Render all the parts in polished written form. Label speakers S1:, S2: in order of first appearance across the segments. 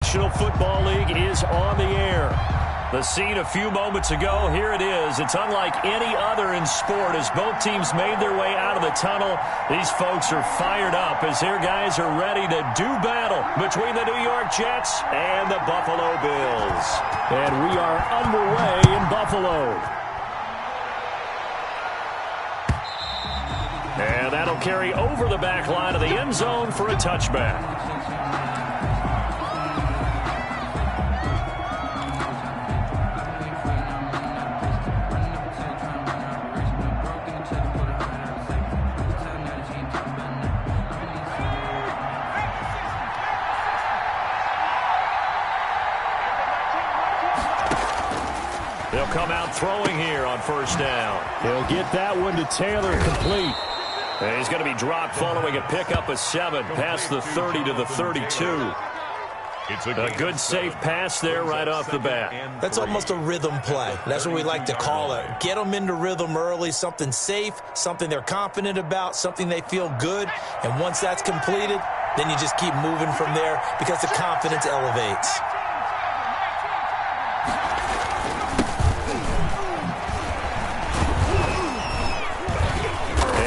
S1: National Football League is on the air. The scene a few moments ago, here it is. It's unlike any other in sport as both teams made their way out of the tunnel. These folks are fired up as their guys are ready to do battle between the New York Jets and the Buffalo Bills. And we are underway in Buffalo. And that'll carry over the back line of the end zone for a touchback. They'll come out throwing here on first down. He'll get that one to Taylor complete. And he's going to be dropped following a pickup of 7 past the 30 to the 32. It's a good safe pass there right off the bat.
S2: That's almost a rhythm play. That's what we like to call it. Get them into rhythm early, something safe, something they're confident about, something they feel good. And once that's completed, then you just keep moving from there because the confidence elevates.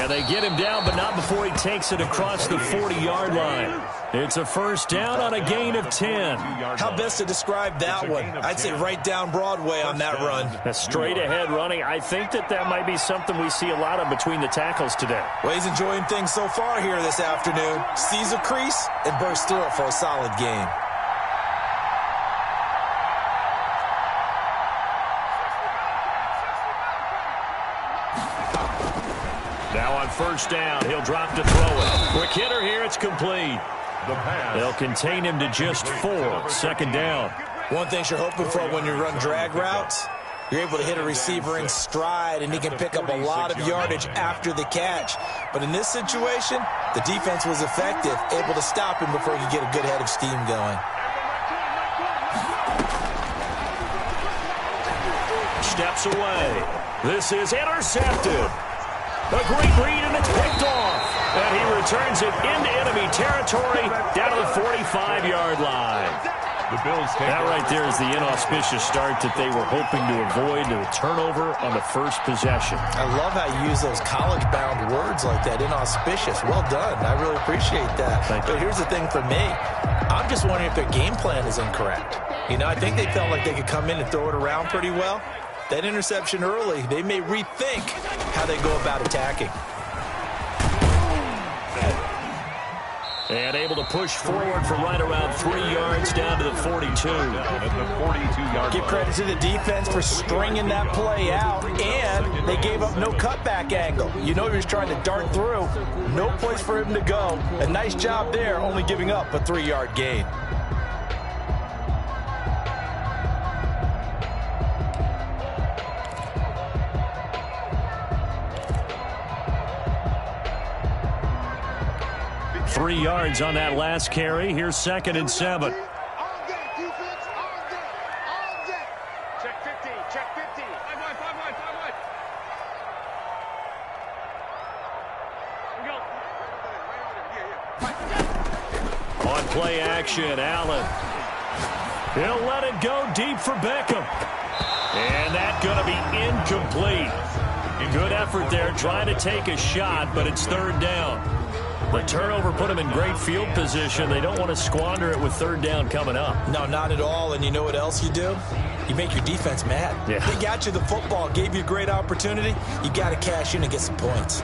S1: They get him down, but not before he takes it across the 40-yard line. It's a first down on a gain of 10.
S2: How best to describe that one? I'd say right down Broadway on that run.
S1: A straight-ahead running. I think that might be something we see a lot of between the tackles today.
S2: Well, he's enjoying things so far here this afternoon. Sees a crease and bursts through it for a solid gain.
S1: Now on first down, he'll drop to throw it. Quick hitter here, it's complete. They'll contain him to just 4. Second down.
S2: One thing you're hoping for when you run drag routes, you're able to hit a receiver in stride, and he can pick up a lot of yardage after the catch. But in this situation, the defense was effective, able to stop him before he could get a good head of steam going.
S1: Steps away. This is intercepted. A great read, and it's picked off. And he returns it into enemy territory down to the 45-yard line. That right there is the inauspicious start that they were hoping to avoid, the turnover on the first possession.
S2: I love how you use those college-bound words like that, inauspicious. Well done. I really appreciate that. But here's the thing for me. I'm just wondering if their game plan is incorrect. You know, I think they felt like they could come in and throw it around pretty well. That interception early, they may rethink how they go about attacking.
S1: And able to push forward for right around 3 yards down to the 42.
S2: Give credit to the defense for stringing that play out, and they gave up no cutback angle. You know he was trying to dart through. No place for him to go. A nice job there, only giving up a 3-yard gain.
S1: Three yards on that last carry. Here's 2nd and 7.
S3: Check 50, check 50. 5 wide.
S1: On play action, Allen. He'll let it go deep for Beckham. And that's going to be incomplete. Good effort there trying to take a shot, but it's 3rd down. The turnover put them in great field position. They don't want to squander it with 3rd down coming up.
S2: No, not at all. And you know what else you do? You make your defense mad.
S1: Yeah.
S2: They got you the football, gave you a great opportunity. You got to cash in and get some points.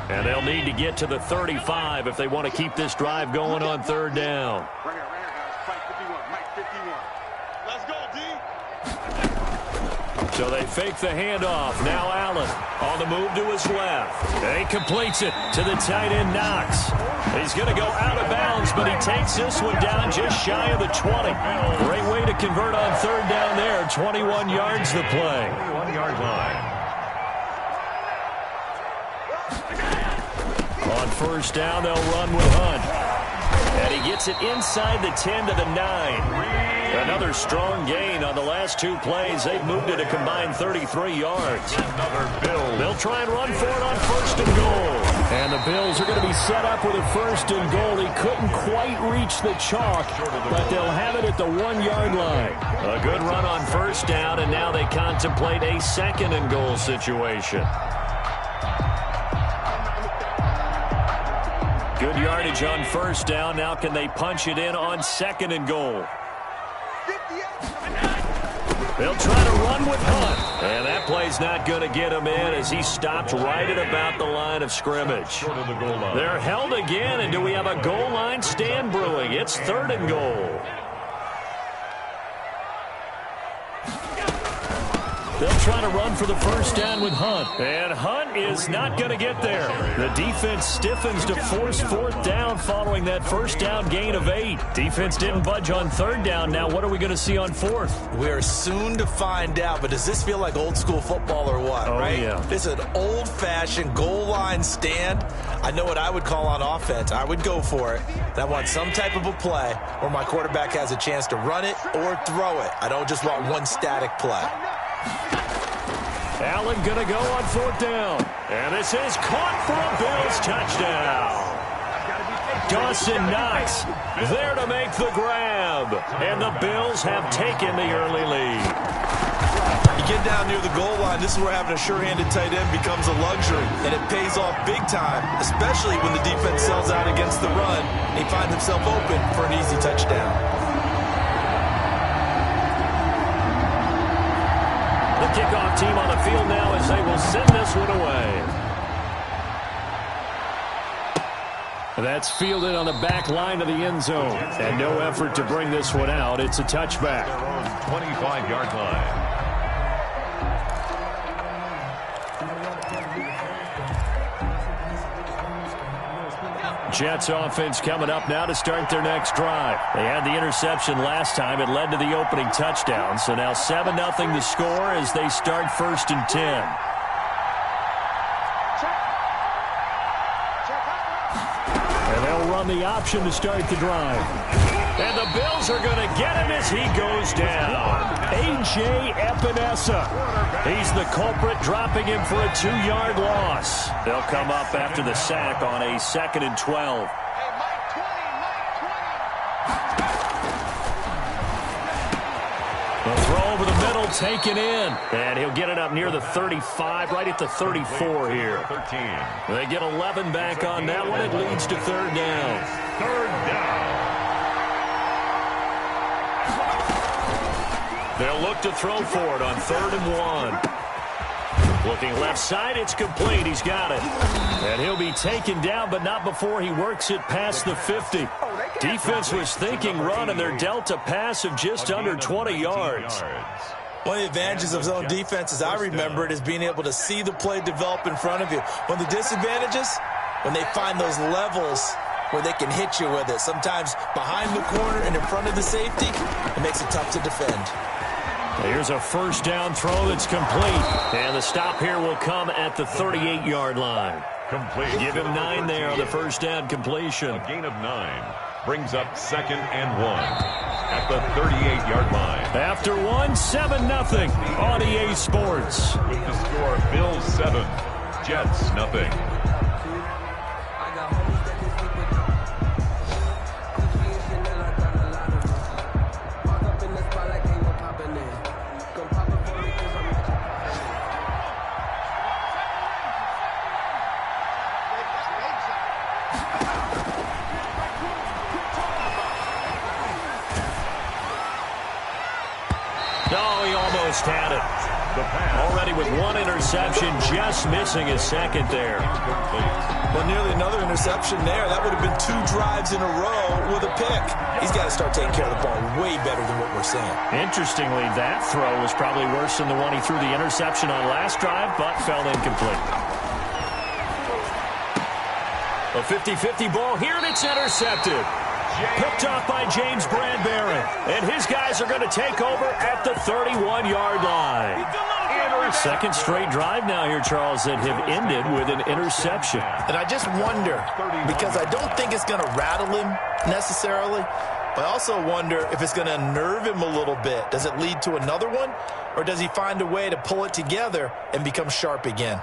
S1: And they'll need to get to the 35 if they want to keep this drive going on 3rd down.
S3: Right here, guys. Mike 51, Mike 51. Let's go, D.
S1: So they fake the handoff. Now Allen on the move to his left. He completes it to the tight end, Knox. He's going to go out of bounds, but he takes this one down just shy of the 20. Great way to convert on 3rd down there. 21 yards the play. 21-yard line. On first down, they'll run with Hunt. And he gets it inside the 10 to the 9. Another strong gain on the last 2 plays. They've moved it a combined 33 yards. They'll try and run for it on 1st and goal.
S4: And the Bills are going to be set up with a 1st and goal. He couldn't quite reach the chalk, but they'll have it at the 1-yard line.
S1: A good run on 1st down, and now they contemplate a 2nd and goal situation. Good yardage on 1st down. Now can they punch it in on 2nd and goal? They'll try to run with Hunt. And that play's not going to get him in as he stopped right at about the line of scrimmage. They're held again, and do we have a goal line stand brewing? It's 3rd and goal.
S4: They'll try to run for the 1st down with Hunt.
S1: And Hunt is not going to get there. The defense stiffens to force 4th down following that 1st down gain of 8. Defense didn't budge on 3rd down. Now what are we going to see on 4th?
S2: We are soon to find out, but does this feel like old school football or what, right?
S1: Yeah.
S2: This is an old-fashioned goal line stand. I know what I would call on offense. I would go for it. I want some type of a play where my quarterback has a chance to run it or throw it. I don't just want one static play.
S1: Allen going to go on 4th down. And this is caught for a Bills touchdown. Dawson Knox there to make the grab. And the Bills have taken the early lead.
S2: You get down near the goal line, this is where having a sure-handed tight end becomes a luxury. And it pays off big time, especially when the defense sells out against the run. He finds himself open for an easy touchdown.
S1: Kickoff team on the field now as they will send this one away.
S4: That's fielded on the back line of the end zone. And no effort to bring this one out. It's a touchback.
S5: 25-yard line.
S1: Jets offense coming up now to start their next drive. They had the interception last time. It led to the opening touchdown. So now 7-0 the score as they start 1st and 10.
S4: And they'll run the option to start the drive.
S1: And the Bills are going to get him as he goes down.
S4: A.J. Epinesa.
S1: He's the culprit, dropping him for a 2-yard loss. They'll come up after the sack on a 2nd and 12. The throw over the middle, taken in. And he'll get it up near the 35, right at the 34 here.
S5: 13.
S1: They get 11 back on that one. It leads to 3rd down.
S5: 3rd down.
S1: They'll look to throw for it on 3rd and 1. Looking left side, it's complete. He's got it. And he'll be taken down, but not before he works it past the 50. Defense was thinking run, and they're dealt a pass of just under 20 yards.
S2: One of the advantages of zone defense, as I remember it, is being able to see the play develop in front of you. One of the disadvantages, when they find those levels where they can hit you with it. Sometimes behind the corner and in front of the safety, it makes it tough to defend.
S1: Here's a 1st down throw that's complete. And the stop here will come at the 38-yard line.
S5: Complete.
S1: Give him 9 there on the 1st down completion.
S5: A gain of 9 brings up 2nd and 1 at the 38-yard line.
S1: After 7-0 on EA Sports.
S5: With the score, Bills 7, Jets 0.
S1: Oh, he almost had it. Already with 1 interception, just missing his 2nd there.
S2: But nearly another interception there. That would have been 2 drives in a row with a pick. He's got to start taking care of the ball way better than what we're seeing.
S1: Interestingly, that throw was probably worse than the one he threw the interception on last drive, but fell incomplete. A 50-50 ball here, and it's intercepted. Picked off by James Bradbury. And his guys are going to take over at the 31-yard line. 2nd straight drive now here, Charles, that have ended with an interception.
S2: And I just wonder, because I don't think it's going to rattle him necessarily, But I also wonder if it's going to unnerve him a little bit. Does it lead to another one? Or does he find a way to pull it together and become sharp again?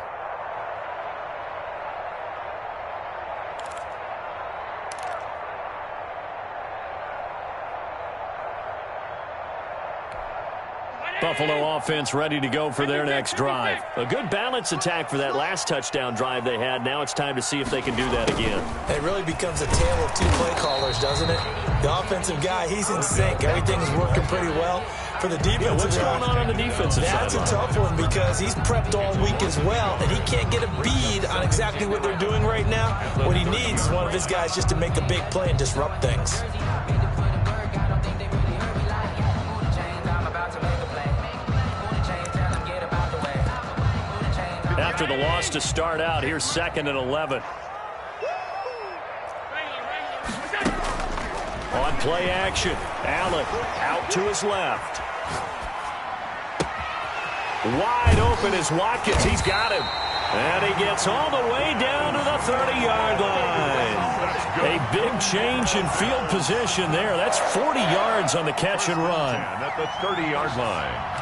S1: Buffalo offense ready to go for their next drive. A good balance attack for that last touchdown drive they had. Now it's time to see if they can do that again.
S2: It really becomes a tale of two play callers, doesn't it? The offensive guy, he's in sync. Everything's working pretty well. For the defensive
S1: what's going on the defensive side?
S2: That's a tough one because he's prepped all week as well, and he can't get a bead on exactly what they're doing right now. What he needs is one of his guys just to make a big play and disrupt things.
S1: After the loss to start out, here's 2nd and 11. On play action, Allen out to his left. Wide open is Watkins. He's got him. And he gets all the way down to the 30-yard line. A big change in field position there. That's 40 yards on the catch and run.
S5: And at the 30-yard line.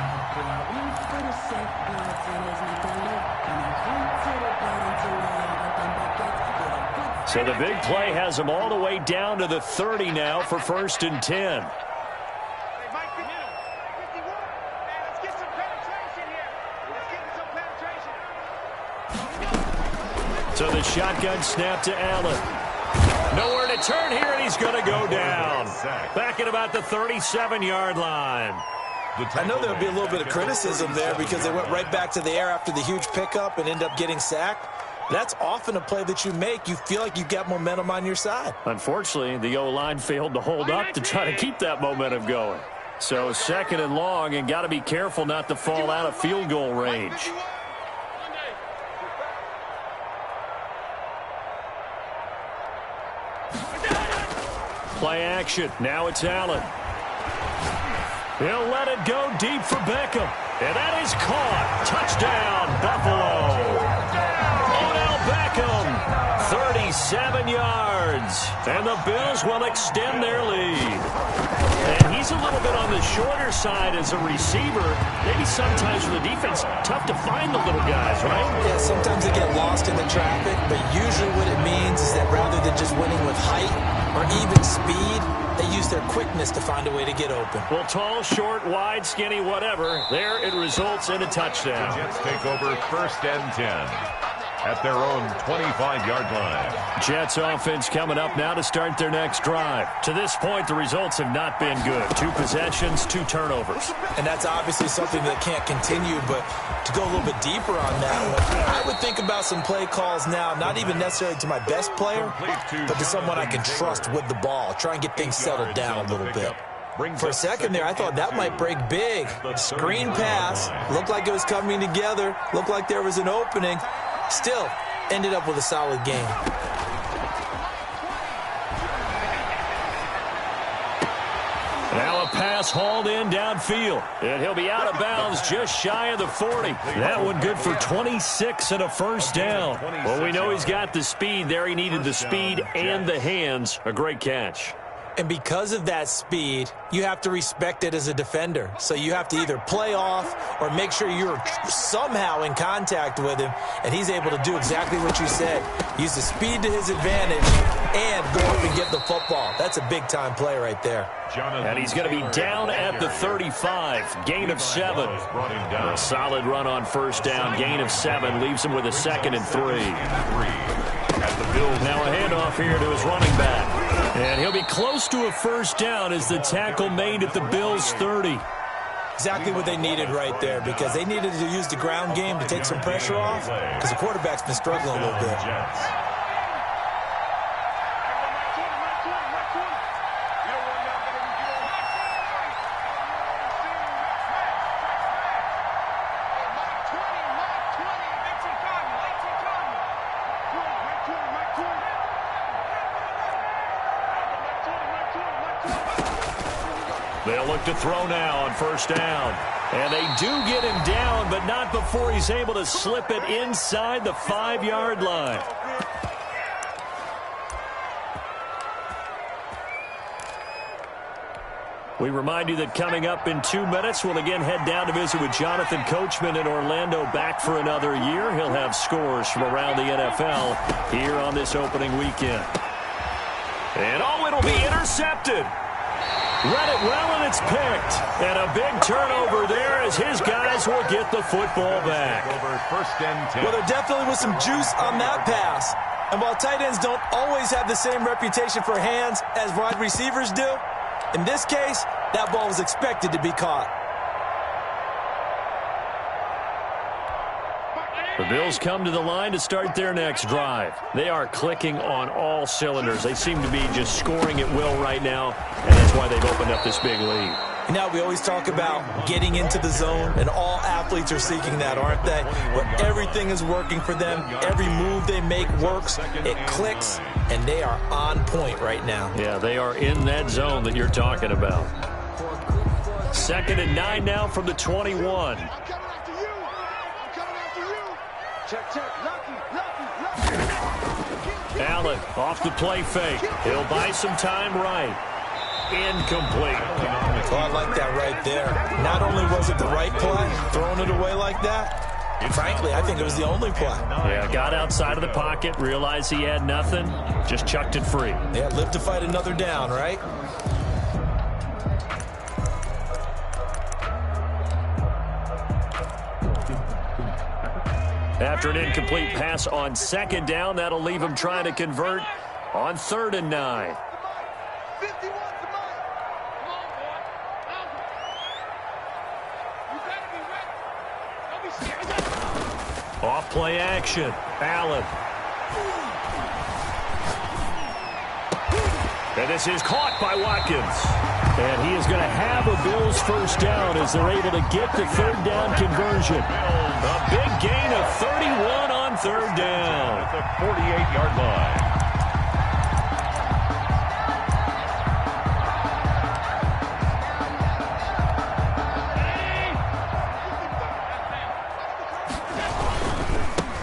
S1: So the big play has him all the way down to the 30 now for 1st and 10. So the shotgun snap to Allen. Nowhere to turn here, and he's going to go down. Back at about the 37-yard line.
S2: I know there'll be a little bit of criticism there because they went right back to the air after the huge pickup and end up getting sacked. That's often a play that you make. You feel like you've got momentum on your side.
S1: Unfortunately, the O-line failed to hold up to try to keep that momentum going. So 2nd and long, and got to be careful not to fall out of field goal range. Play action. Now it's Allen. He'll let it go deep for Beckham. And that is caught. Touchdown, Buffalo. Beckham, 37 yards, and the Bills will extend their lead. And he's a little bit on the shorter side as a receiver. Maybe sometimes for the defense, tough to find the little guys, right?
S2: Yeah, sometimes they get lost in the traffic, but usually what it means is that rather than just winning with height or even speed, they use their quickness to find a way to get open.
S1: Well, tall, short, wide, skinny, whatever, there it results in a touchdown.
S5: The Jets take over 1st and 10. At their own 25-yard line.
S1: Jets offense coming up now to start their next drive. To this point, the results have not been good. 2 possessions, 2 turnovers.
S2: And that's obviously something that can't continue, but to go a little bit deeper on that one, I would think about some play calls now, not even necessarily to my best player, but to someone I can trust with the ball. Try and get things settled down a little bit. For a second there, I thought that might break big. Screen pass, looked like it was coming together, looked like there was an opening. Still, ended up with a solid game.
S1: Now a pass hauled in downfield. And he'll be out of bounds just shy of the 40. That one good for 26 and a 1st down. Well, we know he's got the speed there. He needed the speed and the hands. A great catch.
S2: And because of that speed, you have to respect it as a defender. So you have to either play off or make sure you're somehow in contact with him, and he's able to do exactly what you said. Use the speed to his advantage and go up and get the football. That's a big-time play right there.
S1: And he's going to be down at the 35. Gain of 7. A solid run on 1st down. Gain of 7 leaves him with a 2nd and 3. Now a handoff here to his running back. And he'll be close to a 1st down as the tackle made at the Bills' 30.
S2: Exactly what they needed right there, because they needed to use the ground game to take some pressure off, because the quarterback's been struggling a little bit.
S1: They'll look to throw now on 1st down. And they do get him down, but not before he's able to slip it inside the 5-yard line. We remind you that coming up in 2 minutes, we'll again head down to visit with Jonathan Coachman in Orlando, back for another year. He'll have scores from around the NFL here on this opening weekend. And it'll be intercepted. Read it well, and it's picked. And a big turnover there as his guys will get the football back.
S5: First and 10.
S2: Well, there definitely was some juice on that pass. And while tight ends don't always have the same reputation for hands as wide receivers do, in this case, that ball was expected to be caught.
S1: The Bills come to the line to start their next drive. They are clicking on all cylinders. They seem to be just scoring at will right now, and that's why they've opened up this big lead.
S2: Now, we always talk about getting into the zone, and all athletes are seeking that, aren't they? But everything is working for them. Every move they make works. It clicks, and they are on point right now.
S1: Yeah, they are in that zone that you're talking about. 2nd and 9 now from the 21. Allen off the play fake. He'll buy some time right. Incomplete.
S2: Oh, I like that right there. Not only was it the right play, throwing it away like that, frankly, I think it was the only play.
S1: Yeah, got outside of the pocket, realized he had nothing, just chucked it free.
S2: Yeah, live to fight another down, right?
S1: After an incomplete pass on 2nd down, that'll leave him trying to convert on 3rd and 9. Off play action. Allen. And this is caught by Watkins.
S4: And he is going to have a Bills first down as they're able to get the 3rd down conversion.
S1: A big gain of 31 on 3rd down.
S5: At the 48-yard line.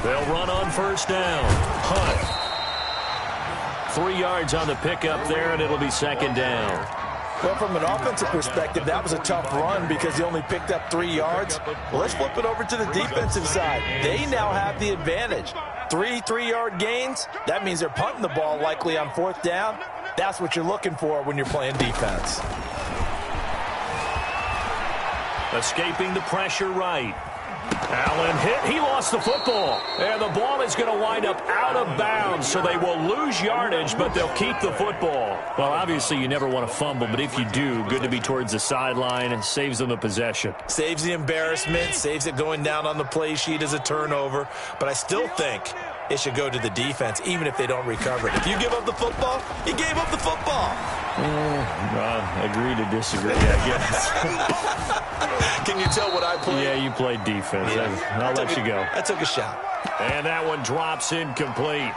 S1: They'll run on first down. Hunt. 3 yards on the pickup there, and it'll be 2nd down.
S2: Well, from an offensive perspective, that was a tough run because he only picked up 3 yards. Well, let's flip it over to the defensive side. They now have the advantage. 3 3-yard gains, that means they're punting the ball likely on 4th down. That's what you're looking for when you're playing defense.
S1: Escaping the pressure right. Allen hit. He lost the football. And the ball is going to wind up out of bounds, so they will lose yardage, but they'll keep the football. Well, obviously, you never want to fumble, but if you do, good to be towards the sideline and saves them the possession.
S2: Saves the embarrassment, saves it going down on the play sheet as a turnover. But I still think it should go to the defense, even if they don't recover it. If you give up the football, you gave up the football.
S1: Agree to disagree, I guess.
S2: Can you tell what I played?
S1: Yeah, you played defense. Yeah. I'll let you go.
S2: I took a shot.
S1: And that one drops incomplete.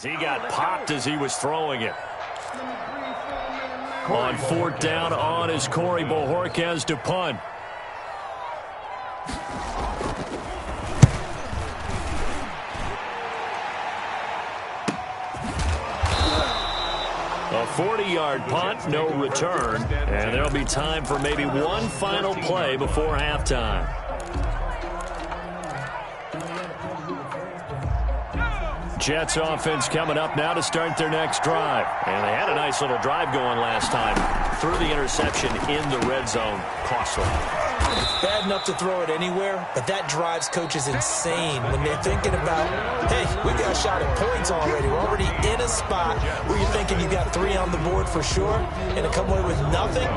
S1: He got popped as he was throwing it. On 4th down on is Corey Bojorquez to punt. A 40-yard punt, no return. And there'll be time for maybe one final play before halftime. Jets offense coming up now to start their next drive. And they had a nice little drive going last time. Threw the interception in the red zone. Costly.
S2: It's bad enough to throw it anywhere, but that drives coaches insane when they're thinking about, hey, we got a shot at points already. We're already in a spot where you're thinking you got 3 on the board for sure, and to come away with nothing,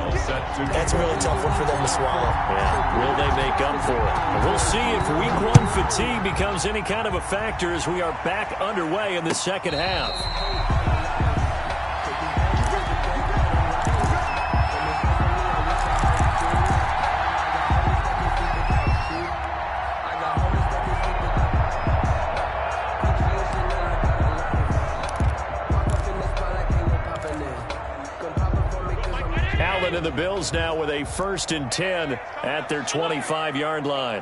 S2: that's a really tough one for them to swallow.
S1: Yeah, will they make up for it? We'll see if week 1 fatigue becomes any kind of a factor as we are back underway in the second half. Allen and the Bills now with a 1st and 10 at their 25-yard line.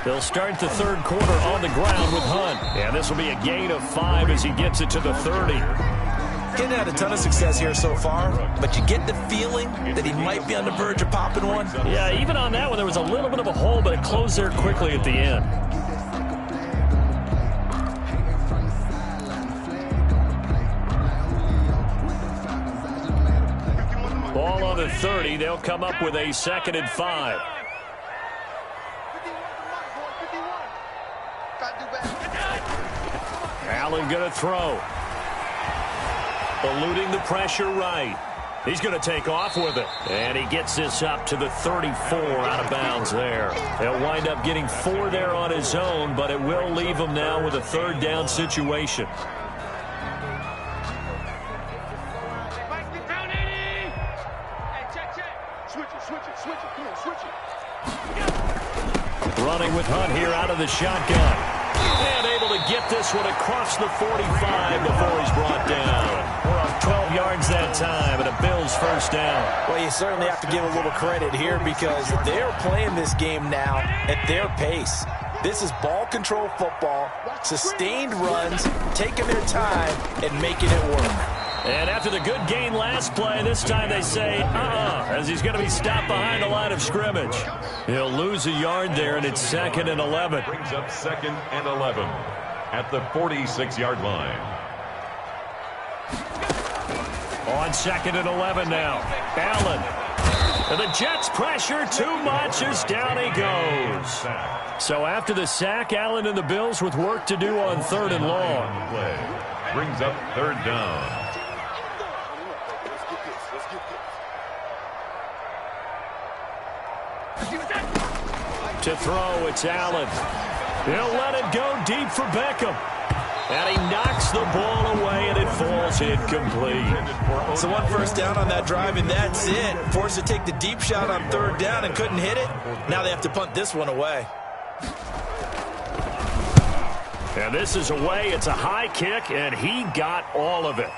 S1: They'll start the third quarter on the ground with Hunt. And this will be a gain of 5 as he gets it to the 30.
S2: Getting had a ton of success here so far, but you get the feeling that he might be on the verge of popping one.
S1: Yeah, even on that one, there was a little bit of a hole, but it closed there quickly at the end. Ball on the 30. They'll come up with a 2nd and 5. Allen going to throw. Eluding the pressure right. He's going to take off with it. And he gets this up to the 34 out of bounds there. He'll wind up getting 4 there on his own, but it will leave him now with a 3rd down situation. Running with Hunt here out of the shotgun. And able to get this one across the 45 before he's brought down. We're on 12 yards that time, and a Bills 1st down.
S2: Well, you certainly have to give a little credit here because they're playing this game now at their pace. This is ball control football, sustained runs, taking their time, and making it work.
S1: And after the good gain last play, this time they say, as he's going to be stopped behind the line of scrimmage. He'll lose a yard there, and it's 2nd and 11.
S5: Brings up 2nd and 11 at the 46-yard line.
S1: On 2nd and 11 now. Allen. And the Jets pressure too much as down he goes. So after the sack, Allen and the Bills with work to do on 3rd and long.
S5: Brings up 3rd down.
S1: To throw, it's Allen. He'll let it go deep for Beckham. And he knocks the ball away, and it falls incomplete.
S2: So 1 first down on that drive, and that's it. Forced to take the deep shot on 3rd down and couldn't hit it. Now they have to punt this one away.
S1: And this is away. It's a high kick, and he got all of it.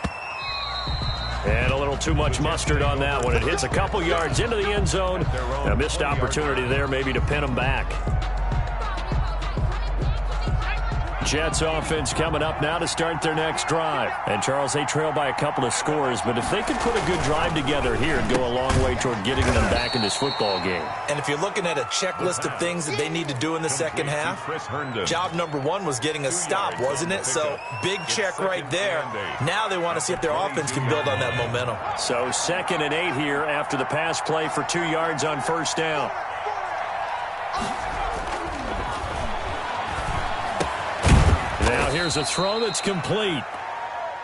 S1: And a little too much mustard on that one. It hits a couple yards into the end zone. A missed opportunity there maybe to pin him back. Jets offense coming up now to start their next drive. And, Charles, they trail by a couple of scores, but if they can put a good drive together here and go a long way toward getting them back in this football game.
S2: And if you're looking at a checklist of things that they need to do in the second half, job number 1 was getting a stop, wasn't it? So, big check right there. Now they want to see if their offense can build on that momentum.
S1: So, 2nd and 8 here after the pass play for 2 yards on 1st down. Now here's a throw that's complete.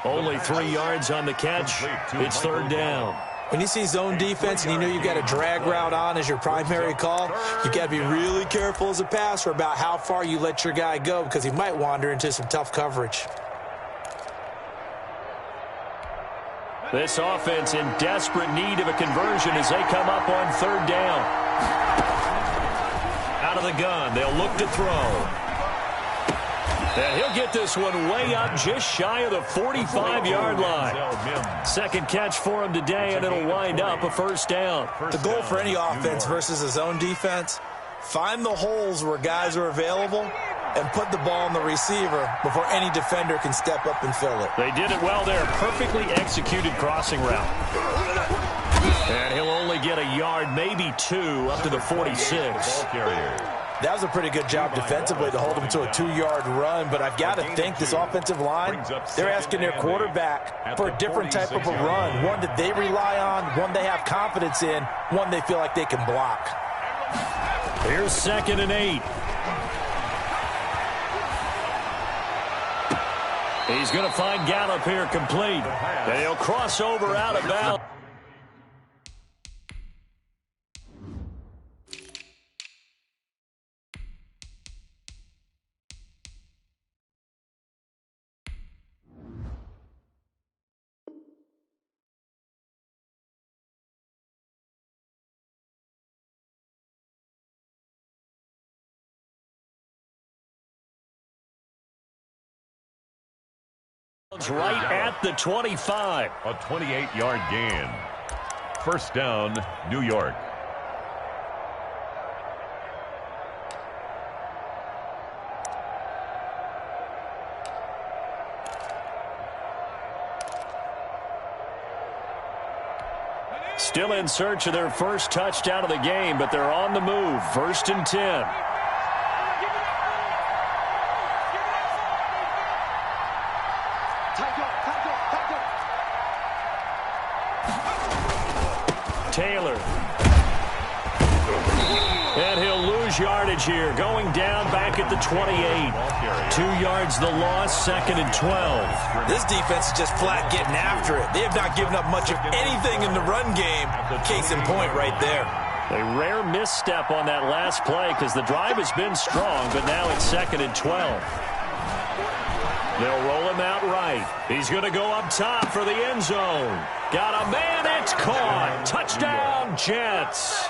S1: Only 3 yards on the catch. It's 3rd down.
S2: When you see zone defense and you know you've got a drag route on as your primary call, you've got to be really careful as a passer about how far you let your guy go because he might wander into some tough coverage.
S1: This offense in desperate need of a conversion as they come up on 3rd down. Out of the gun, they'll look to throw. And he'll get this one way up just shy of the 45-yard line. 2nd catch for him today, and it'll wind up a 1st down.
S2: The goal for any offense versus a zone defense, find the holes where guys are available and put the ball on the receiver before any defender can step up and fill it.
S1: They did it well there. Perfectly executed crossing route. And he'll only get a yard, maybe 2, up to the 46.
S2: That was a pretty good job defensively to hold them to a 2-yard run, but I've got to think this offensive line, they're asking their quarterback for a different type of a run, one that they rely on, one they have confidence in, one they feel like they can block.
S1: Here's 2nd and 8. He's going to find Gallup here complete, and he'll cross over out of bounds. Right at the 25.
S5: A 28-yard gain. First down, New York.
S4: Still in search of their first touchdown of the game, but they're on the move. 1st and 10. Taylor. And he'll lose yardage here. Going down back at the 28. 2 yards the loss, 2nd and 12.
S2: This defense is just flat getting after it. They have not given up much of anything in the run game. Case in point right there.
S4: A rare misstep on that last play because the drive has been strong, but now it's 2nd and 12. They'll roll him out right. He's going to go up top for the end zone. Got a man, it's caught. Touchdown, Jets.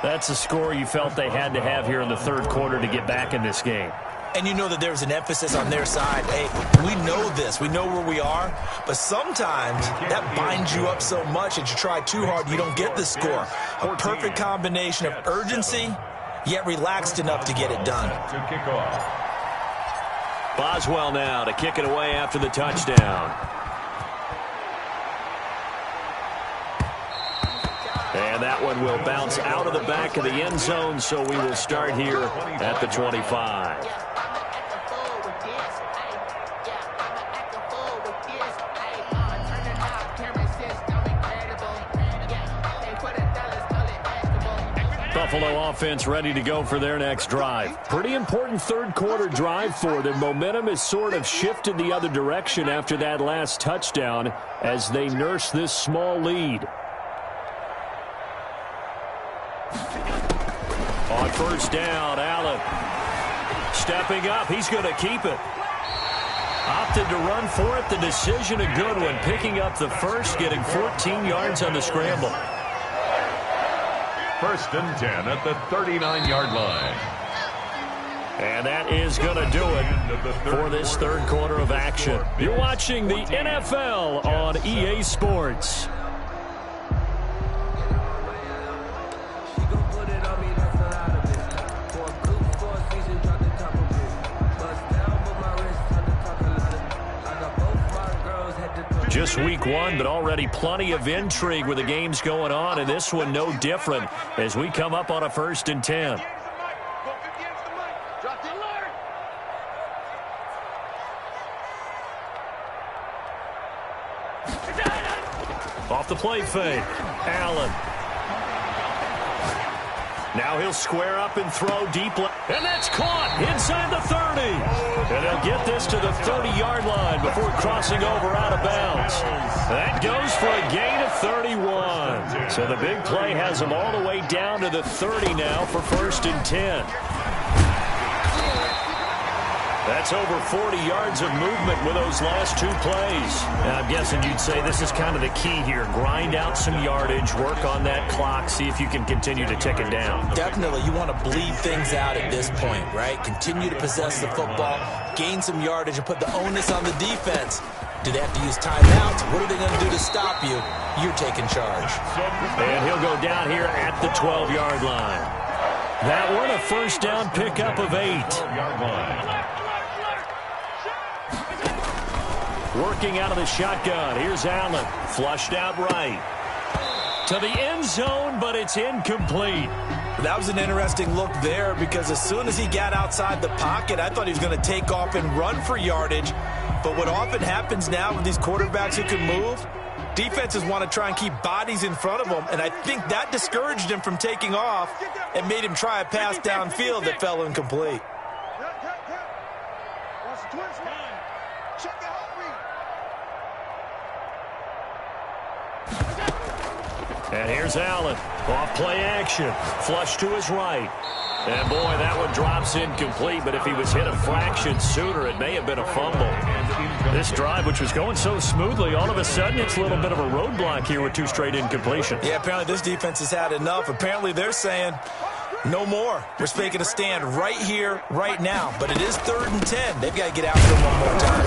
S4: That's a score you felt they had to have here in the 3rd quarter to get back in this game.
S2: And you know that there's an emphasis on their side. Hey, we know this. We know where we are. But sometimes that binds you up so much that you try too hard, you don't get the score. A perfect combination of urgency, yet relaxed enough to get it done.
S5: To kick off.
S4: Boswell now to kick it away after the touchdown. And that one will bounce out of the back of the end zone, so we will start here at the 25. Buffalo offense ready to go for their next drive. Pretty important 3rd quarter drive for them. Momentum has sort of shifted the other direction after that last touchdown as they nurse this small lead. On 1st down, Allen stepping up. He's going to keep it. Opted to run for it. The decision a good one. Picking up the first, getting 14 yards on the scramble.
S5: 1st and 10 at the 39-yard line.
S4: And that is going to do it for this 3rd quarter of action. You're watching the NFL on EA Sports. Just week 1, but already plenty of intrigue with the games going on, and this one no different as we come up on a 1st and 10. Off the play fake, Allen. Now he'll square up and throw deep. And that's caught inside the 30. And he'll get this to the 30-yard line before crossing over out of bounds. That goes for a gain of 31. So the big play has him all the way down to the 30 now for 1st and 10. That's over 40 yards of movement with those last 2 plays. And I'm guessing you'd say this is kind of the key here. Grind out some yardage, work on that clock, see if you can continue to tick it down.
S2: Definitely. You want to bleed things out at this point, right? Continue to possess the football, gain some yardage, and put the onus on the defense. Do they have to use timeouts? What are they going to do to stop you? You're taking charge.
S4: And he'll go down here at the 12-yard line. That one a 1st down pickup of 8. Working out of the shotgun. Here's Allen. Flushed out right. To the end zone, but it's incomplete.
S2: That was an interesting look there because as soon as he got outside the pocket, I thought he was going to take off and run for yardage. But what often happens now with these quarterbacks who can move, defenses want to try and keep bodies in front of them, and I think that discouraged him from taking off and made him try a pass downfield that fell incomplete.
S4: And here's Allen. Off play action. Flush to his right. And boy, that one drops incomplete, but if he was hit a fraction sooner, it may have been a fumble. This drive, which was going so smoothly, all of a sudden it's a little bit of a roadblock here with 2 straight incompletions.
S2: Yeah, apparently this defense has had enough. Apparently they're saying, no more. We're making a stand right here, right now. But it is 3rd and 10. They've got to get after him one more time.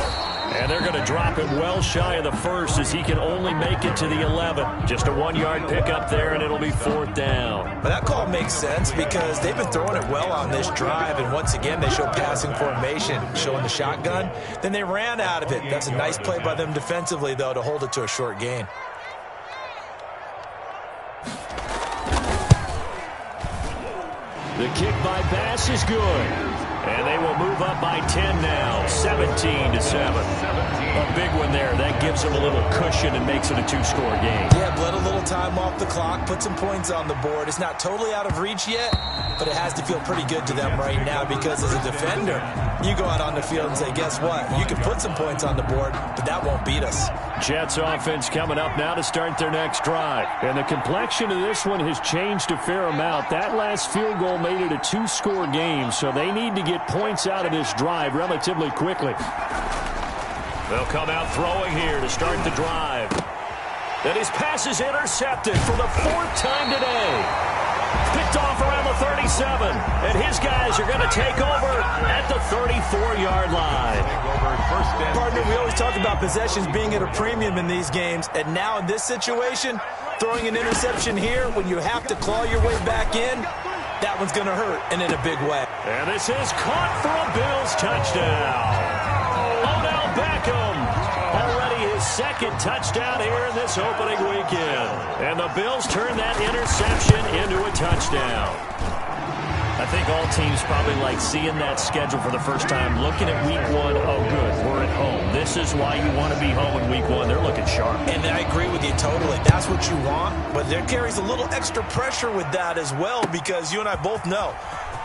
S1: And they're going to drop him well shy of the first as he can only make it to the 11. Just a 1-yard pickup there, and it'll be 4th down.
S2: But that call makes sense because they've been throwing it well on this drive, and once again they show passing formation, showing the shotgun. Then they ran out of it. That's a nice play by them defensively, though, to hold it to a short gain.
S1: The kick by Bass is good. And they will move up by 10 now, 17-7. A big one there. That gives them a little cushion and makes it a 2-score game.
S2: Yeah, bled a little time off the clock, put some points on the board. It's not totally out of reach yet, but it has to feel pretty good to them right now because as a defender, you go out on the field and say, guess what? You can put some points on the board, but that won't beat us.
S1: Jets offense coming up now to start their next drive. And the complexion of this one has changed a fair amount. That last field goal made it a 2-score game, so they need to get points out of this drive relatively quickly. They'll come out throwing here to start the drive. Then his pass is intercepted for the 4th time today. Picked off around the 37, and his guys are going to take over at the 34-yard line.
S2: Partner, we always talk about possessions being at a premium in these games, and now in this situation, throwing an interception here when you have to claw your way back in, that one's going to hurt, and in a big way.
S1: And this is caught for a Bills touchdown. Odell Beckham, already his 2nd touchdown here in this opening weekend. And the Bills turn that interception into a touchdown. I think all teams probably like seeing that schedule for the first time, looking at week 1, oh good, we're at home. This is why you want to be home in week 1. They're looking sharp.
S2: And I agree with you totally. That's what you want, but there carries a little extra pressure with that as well because you and I both know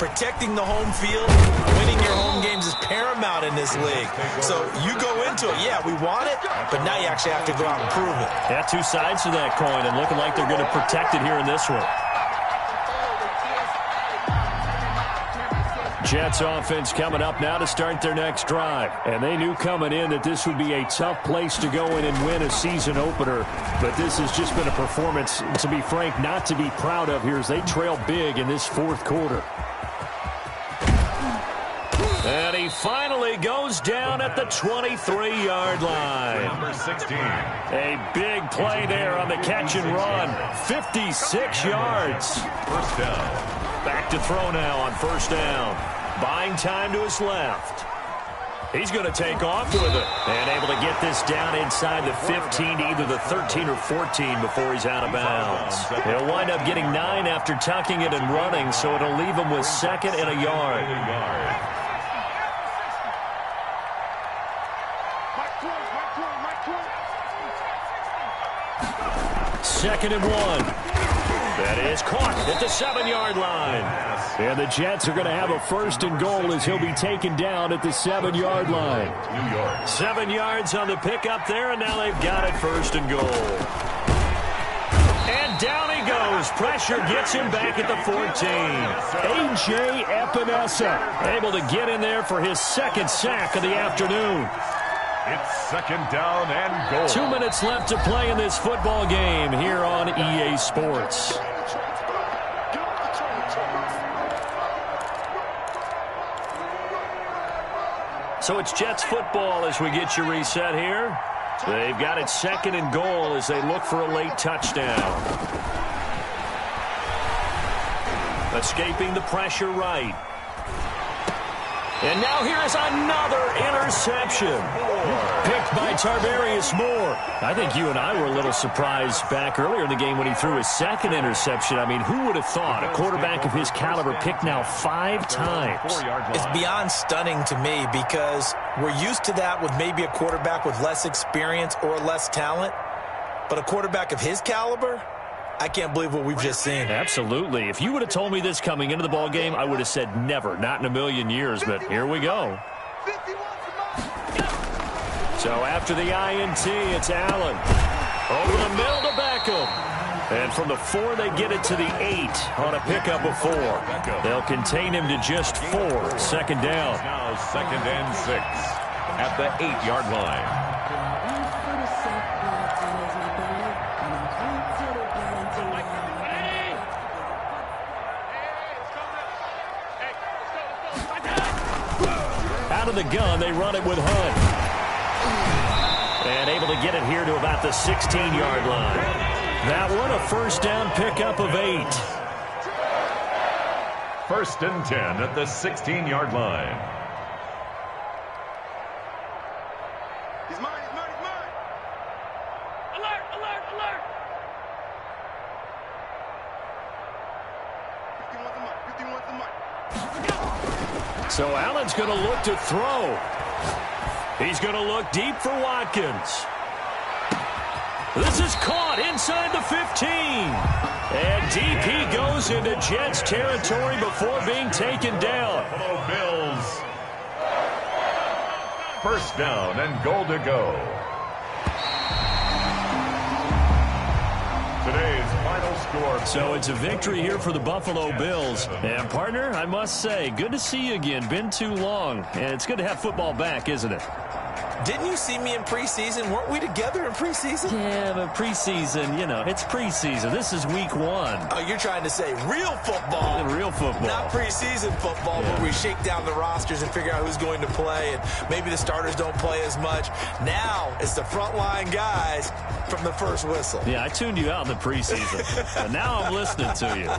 S2: protecting the home field, winning your home games is paramount in this league. So you go into it, yeah, we want it, but now you actually have to go out and prove it.
S1: Yeah, 2 sides to that coin, and looking like they're going to protect it here in this one. Jets offense coming up now to start their next drive. And they knew coming in that this would be a tough place to go in and win a season opener. But this has just been a performance, to be frank, not to be proud of here as they trail big in this 4th quarter. And he finally goes down at the 23-yard line.
S5: Number 16.
S1: A big play there on the catch and run. 56 yards.
S5: First down.
S1: Back to throw now on 1st down. Buying time to his left. He's going to take off with it. And able to get this down inside the 15 to either the 13 or 14 before he's out of bounds. He'll wind up getting 9 after tucking it and running, so it'll leave him with 2nd and a yard. 2nd and 1. That is caught at the 7-yard line. And the Jets are going to have a 1st and goal as he'll be taken down at the 7-yard line.
S5: New York.
S1: 7 yards on the pickup there, and now they've got it 1st and goal. And down he goes. Pressure gets him back at the 14. A.J. Epinesa able to get in there for his 2nd sack of the afternoon.
S5: It's 2nd down and goal.
S1: 2 minutes left to play in this football game here on EA Sports. So it's Jets football as we get you reset here. They've got it 2nd and goal as they look for a late touchdown. Escaping the pressure right. And now here is another interception. Picked by Tarvarius Moore. I think you and I were a little surprised back earlier in the game when he threw his 2nd interception. I mean, who would have thought a quarterback of his caliber picked now 5 times?
S2: It's beyond stunning to me because we're used to that with maybe a quarterback with less experience or less talent. But a quarterback of his caliber, I can't believe what we've just seen.
S1: Absolutely. If you would have told me this coming into the ball game, I would have said never, not in a million years, but here we go. So after the INT, it's Allen. Over the middle to Beckham. And from the 4, they get it to the 8 on a pickup of 4. They'll contain him to just 4. 2nd down.
S5: Now 2nd and 6 at the 8-yard line.
S1: Out of the gun, they run it with Hunt. And able to get it here to about the 16-yard line. That one a first down pickup of 8.
S5: First and 10 at the 16-yard line.
S3: He's mine, he's mine, he's mine. Alert, alert, alert. 51's the mark,
S1: So Allen's going to look to throw. He's going to look deep for Watkins. This is caught inside the 15. And deep he goes into Jets territory before being taken down.
S5: Buffalo Bills. First down and goal to go. Today's final score.
S1: So it's a victory here for the Buffalo Bills. And, partner, I must say, good to see you again. Been too long. And it's good to have football back, isn't it?
S2: Didn't you see me in preseason? Weren't we together in preseason?
S1: Yeah, but preseason, you know, it's preseason. This is week 1.
S2: Oh, you're trying to say real football.
S1: Real football.
S2: Not preseason football,
S1: Yeah.
S2: where we shake down the rosters and figure out who's going to play, and maybe the starters don't play as much. Now it's the frontline guys from the first whistle.
S1: Yeah, I tuned you out in the preseason. But now I'm listening to you.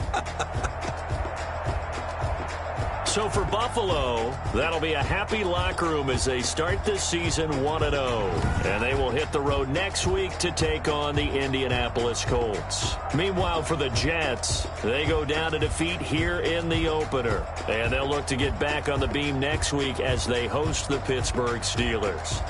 S1: So for Buffalo, that'll be a happy locker room as they start this season 1-0. And they will hit the road next week to take on the Indianapolis Colts. Meanwhile, for the Jets, they go down to defeat here in the opener. And they'll look to get back on the beam next week as they host the Pittsburgh Steelers.